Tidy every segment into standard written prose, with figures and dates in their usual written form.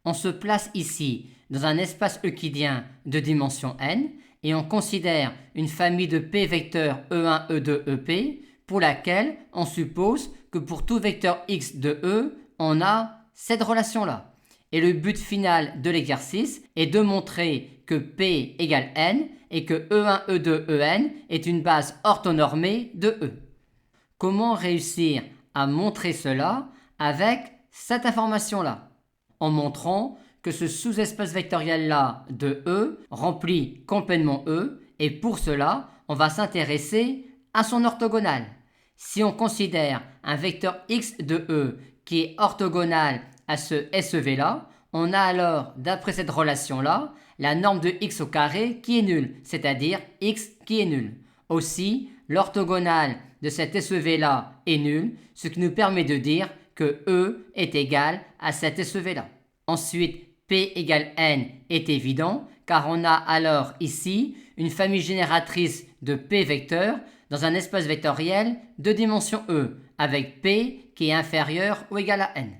On se place ici dans un espace euclidien de dimension n et on considère une famille de p vecteurs E1, E2, EP pour laquelle on suppose que pour tout vecteur x de E, on a cette relation-là. Et le but final de l'exercice est de montrer que P égale n et que E1, E2, En est une base orthonormée de E. Comment réussir à montrer cela avec cette information-là? En montrant que ce sous-espace vectoriel-là de E remplit complètement E, et pour cela, on va s'intéresser à son orthogonale. Si on considère un vecteur x de E qui est orthogonal à ce SEV-là, on a alors, d'après cette relation-là, la norme de x au carré qui est nulle, c'est-à-dire x qui est nul. Aussi, l'orthogonale de cet SEV-là est nulle, ce qui nous permet de dire que E est égal à cet SEV-là. Ensuite, P égale n est évident, car on a alors ici une famille génératrice de P vecteurs dans un espace vectoriel de dimension E, avec P qui est inférieur ou égal à n.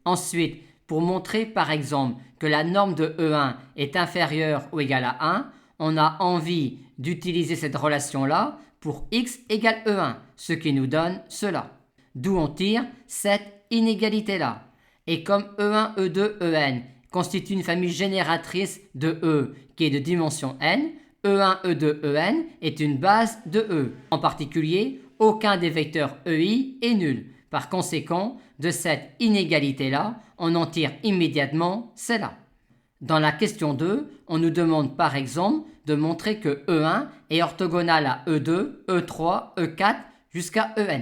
Ensuite, pour montrer par exemple que la norme de E1 est inférieure ou égale à 1, on a envie d'utiliser cette relation-là pour x égale E1, ce qui nous donne cela. D'où on tire cette inégalité-là. Et comme E1, E2, En constituent une famille génératrice de E qui est de dimension n, E1, E2, En est une base de E. En particulier, aucun des vecteurs EI est nul. Par conséquent, de cette inégalité-là, on en tire immédiatement celle-là. Dans la question 2, on nous demande par exemple de montrer que E1 est orthogonal à E2, E3, E4 jusqu'à En.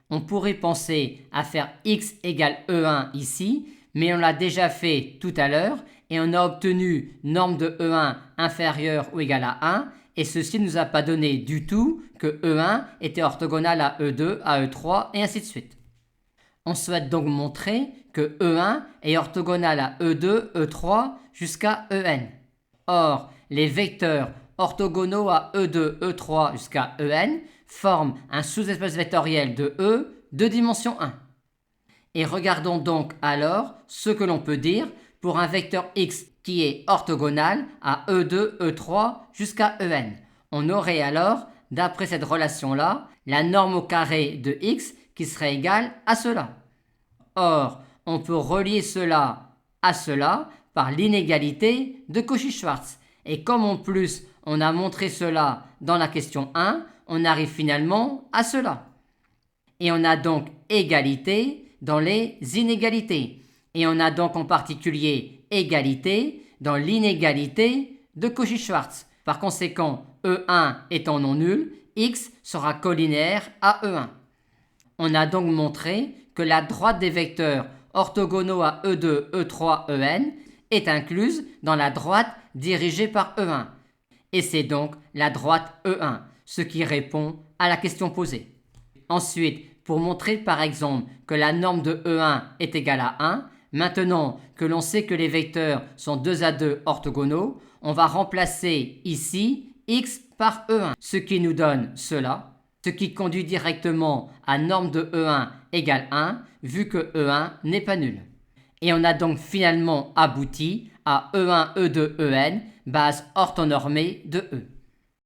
On pourrait penser à faire x égale E1 ici, mais on l'a déjà fait tout à l'heure et on a obtenu norme de E1 inférieure ou égale à 1 et ceci ne nous a pas donné du tout que E1 était orthogonal à E2, à E3 et ainsi de suite. On souhaite donc montrer que E1 est orthogonal à E2, E3 jusqu'à En. Or, les vecteurs orthogonaux à E2, E3 jusqu'à En forment un sous-espace vectoriel de E de dimension 1. Et regardons donc alors ce que l'on peut dire pour un vecteur x qui est orthogonal à E2, E3 jusqu'à En. On aurait alors, d'après cette relation-là, la norme au carré de x qui serait égale à cela. Or, on peut relier cela à cela par l'inégalité de Cauchy-Schwarz. Et comme en plus on a montré cela dans la question 1, on arrive finalement à cela. Et on a donc égalité dans les inégalités. Et on a donc en particulier égalité dans l'inégalité de Cauchy-Schwarz. Par conséquent, E1 étant non nul, x sera collinaire à E1. On a donc montré que la droite des vecteurs orthogonaux à E2, E3, En est incluse dans la droite dirigée par E1. Et c'est donc la droite E1, ce qui répond à la question posée. Ensuite, pour montrer par exemple que la norme de E1 est égale à 1, maintenant que l'on sait que les vecteurs sont 2 à 2 orthogonaux, on va remplacer ici x par E1, ce qui nous donne cela, ce qui conduit directement à norme de E1 égale 1, vu que E1 n'est pas nul. Et on a donc finalement abouti à E1, E2, En, base orthonormée de E.